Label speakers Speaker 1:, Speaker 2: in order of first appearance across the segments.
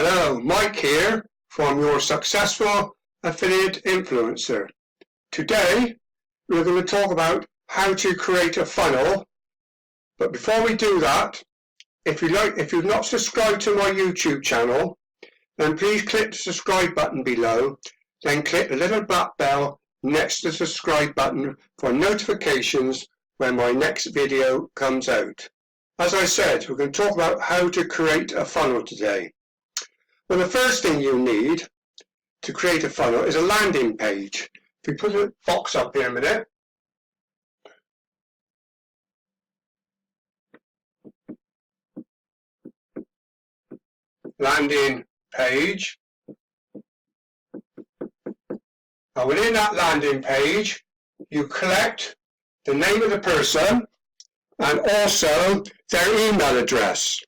Speaker 1: Hello, Mike here from Your Successful Affiliate Influencer. Today we're going to talk about how to create a funnel. But before we do that, if you've not subscribed to my YouTube channel, then please click the subscribe button below, then click the little black bell next to the subscribe button for notifications when my next video comes out. As I said, we're going to talk about how to create a funnel today. Well, the first thing you need to create a funnel is a landing page. If we put a box up here a minute. Landing page. And within that landing page, you collect the name of the person and also their email address.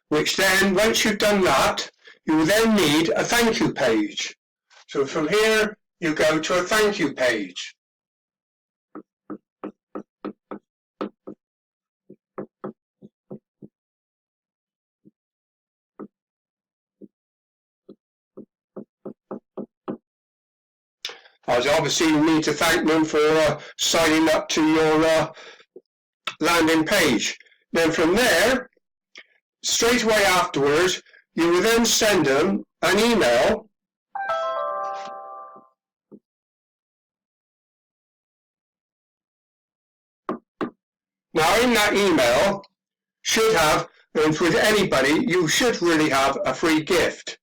Speaker 1: Which then, once you've done that, you will then need a thank you page. So from here, you go to a thank you page. As obviously you need to thank them for signing up to your landing page. Then from there, straight away afterwards, you will then send them an email Now in that email should have, and with anybody, you should really have a free gift.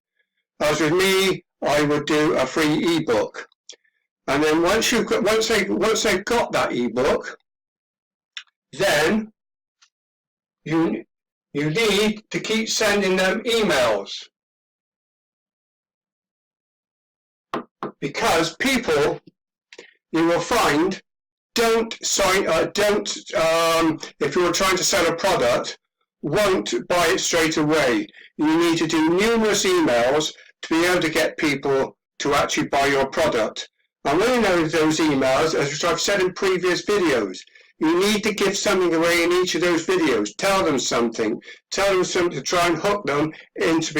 Speaker 1: As with me, I would do a free ebook. And then once they've got that ebook, then you need to keep sending them emails, because people, you will find, if you're trying to sell a product, won't buy it straight away. You need to do numerous emails to be able to get people to actually buy your product. And when you know those emails, as I've said in previous videos, you need to give something away in each of those videos. Tell them something to try and hook them into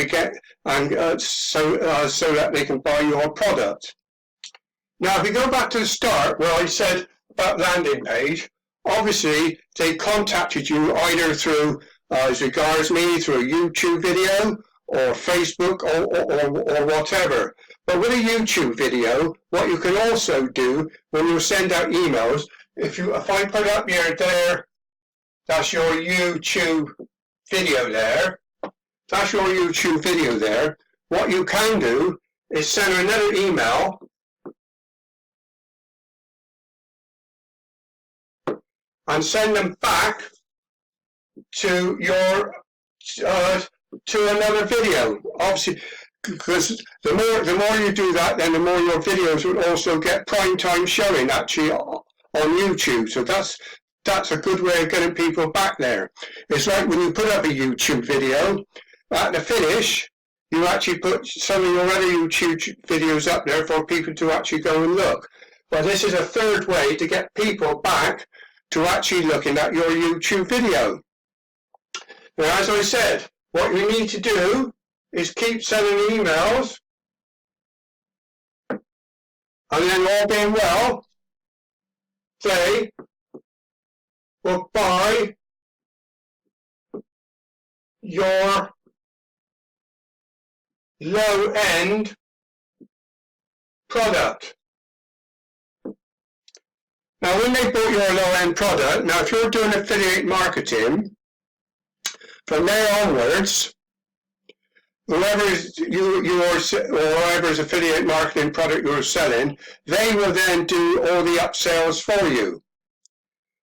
Speaker 1: so that they can buy your product. Now, if we go back to the start where I said about landing page, obviously they contacted you either through, as regards me, through a YouTube video or Facebook or whatever. But with a YouTube video, what you can also do when you send out emails, if I put up here, that's your YouTube video there. That's your YouTube video there. What you can do is send another email and send them back to your to another video. Obviously, because the more you do that, then the more your videos will also get prime time showing actually on YouTube. So that's a good way of getting people back there. It's like when you put up a YouTube video, at the finish, you actually put some of your other YouTube videos up there for people to actually go and look. Well, this is a third way to get people back to actually looking at your YouTube video. Now, as I said, what you need to do is keep sending emails, and then all being well, they will buy your low-end product. Now, when they bought your low-end product, now if you're doing affiliate marketing, from there onwards, whoever's affiliate marketing product you're selling, they will then do all the upsells for you.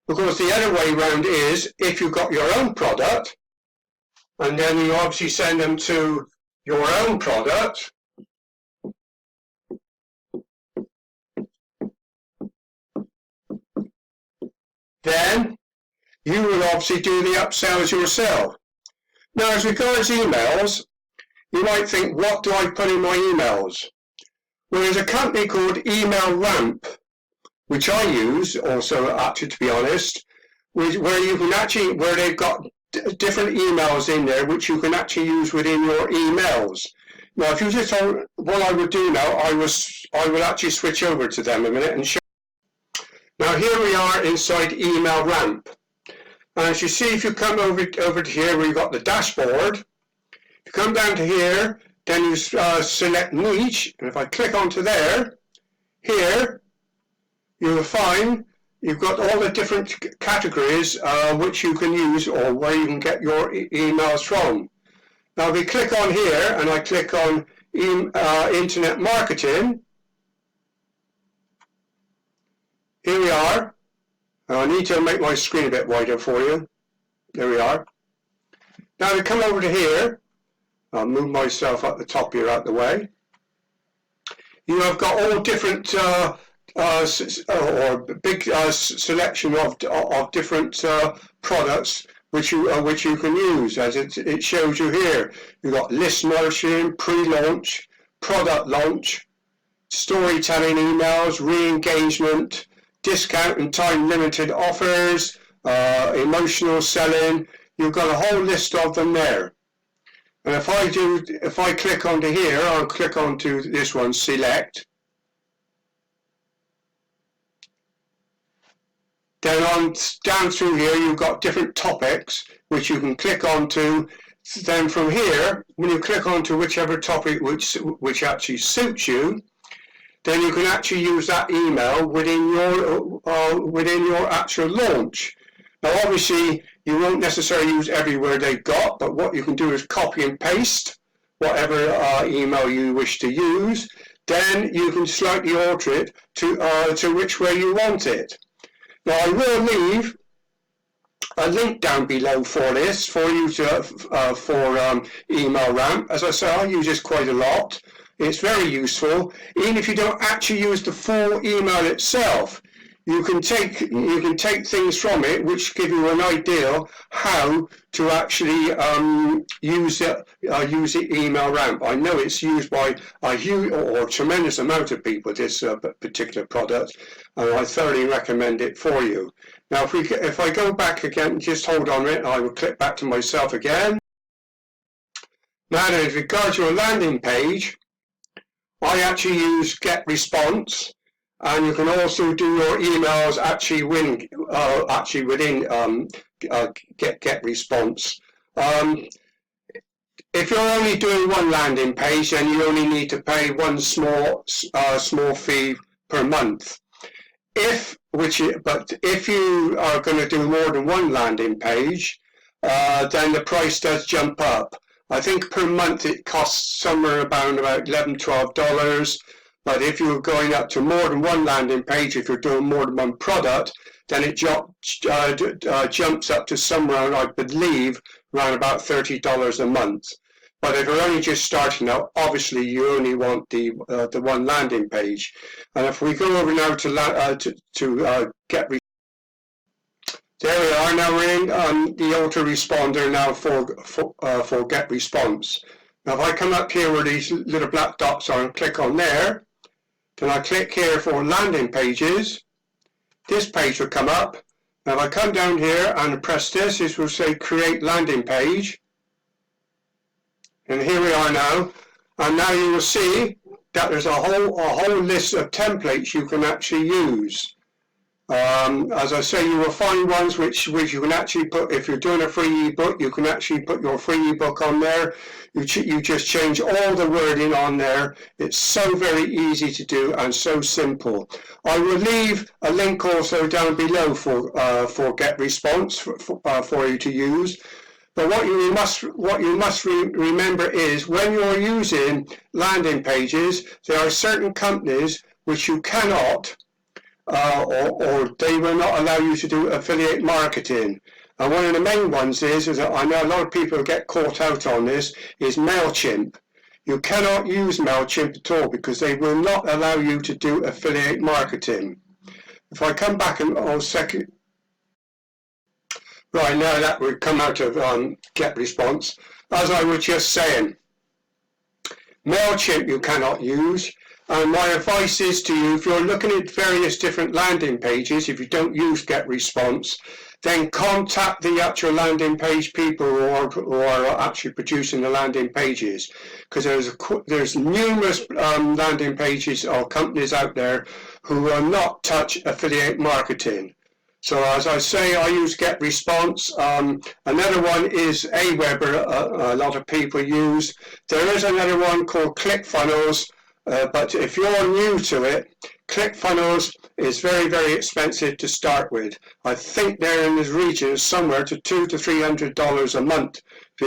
Speaker 1: Because the other way around is, if you've got your own product, and then you obviously send them to your own product, then you will obviously do the upsells yourself. Now, as regards emails, you might think, what do I put in my emails? Well, there's a company called Email Ramp, which I use also, actually, to be honest, where they've got different emails in there which you can actually use within your emails. Now, if you just what I would do now, I will actually switch over to them a minute and show. Now here we are inside Email Ramp. And as you see, if you come over to here where you've got the dashboard, if you come down to here, then you select niche, and if I click onto there, here, you will find you've got all the different categories which you can use or where you can get your emails from. Now if we click on here, and I click on Internet Marketing, here we are. I need to make my screen a bit wider for you. There we are. Now we come over to here. I'll move myself at the top here out the way. You have got all different or big selection of different products which you can use, as it shows you here. You've got list nourishing, pre-launch, product launch, storytelling emails, re-engagement, discount and time limited offers, emotional selling. You've got a whole list of them there. And if I click onto here, I'll click onto this one, select. Then down through here, you've got different topics which you can click onto. Then from here, when you click onto whichever topic which actually suits you, then you can actually use that email within your actual launch. Now, obviously, you won't necessarily use every word they've got, but what you can do is copy and paste whatever email you wish to use. Then you can slightly alter it to which way you want it. Now, I will leave a link down below for this for you for Email Ramp. As I say, I use this quite a lot. It's very useful. Even if you don't actually use the full email itself, you can take things from it which give you an idea how to actually use the Email Ramp. I know it's used by a tremendous amount of people, this particular product, and I thoroughly recommend it for you. Now, if I go back again, just hold on a minute, I will click back to myself again. Now, then, with regard to your landing page, I actually use GetResponse, and you can also do your emails actually within GetResponse. If you're only doing one landing page, then you only need to pay one small fee per month. But if you are going to do more than one landing page, then the price does jump up. I think per month it costs somewhere about $11, $12. But if you're going up to more than one landing page, if you're doing more than one product, then it jumps up to somewhere, I believe, around about $30 a month. But if you're only just starting out, obviously you only want the one landing page. And if we go over now to get. There we are. Now we're in the autoresponder now for GetResponse. Now if I come up here where these little black dots are and click on there, then I click here for landing pages. This page will come up. Now if I come down here and press this, it will say create landing page. And here we are now. And now you will see that there's a whole list of templates you can actually use. As I say, you will find ones which you can actually put, if you're doing a free ebook, you can actually put your free ebook on there. You just change all the wording on there. It's so very easy to do and so simple. I will leave a link also down below for GetResponse for you to use. But what you must remember is when you're using landing pages, there are certain companies which you cannot or they will not allow you to do affiliate marketing. And one of the main ones is that I know a lot of people get caught out on this, is MailChimp. You cannot use MailChimp at all because they will not allow you to do affiliate marketing. If I come back in a second, right now that would come out of GetResponse. As I was just saying, MailChimp you cannot use. And my advice is to you, if you're looking at various different landing pages, if you don't use GetResponse, then contact the actual landing page people who are actually producing the landing pages, because there's numerous landing pages or companies out there who will not touch affiliate marketing. So as I say, I use GetResponse. Another one is Aweber, a lot of people use. There is another one called ClickFunnels, but if you're new to it, ClickFunnels is very, very expensive to start with. I think they're in this region somewhere to $200 to $300 a month to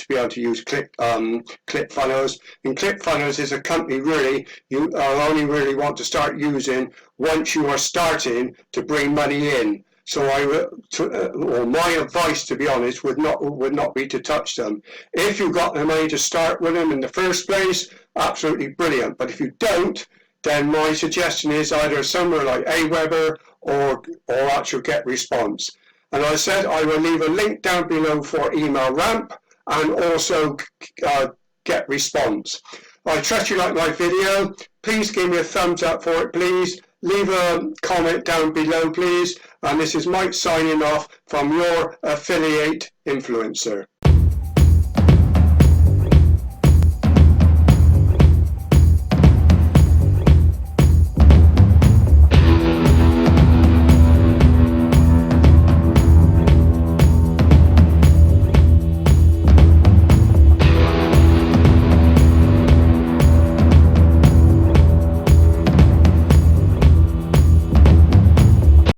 Speaker 1: be able to use ClickFunnels. And ClickFunnels is a company really you only really want to start using once you are starting to bring money in. So my advice, to be honest, would not be to touch them. If you got the money to start with them in the first place, absolutely brilliant. But if you don't, then my suggestion is either somewhere like Aweber or actual GetResponse. And I said I will leave a link down below for Email Ramp and also GetResponse. I trust you like my video. Please give me a thumbs up for it, please. Leave a comment down below, please. And this is Mike signing off from your affiliate influencer.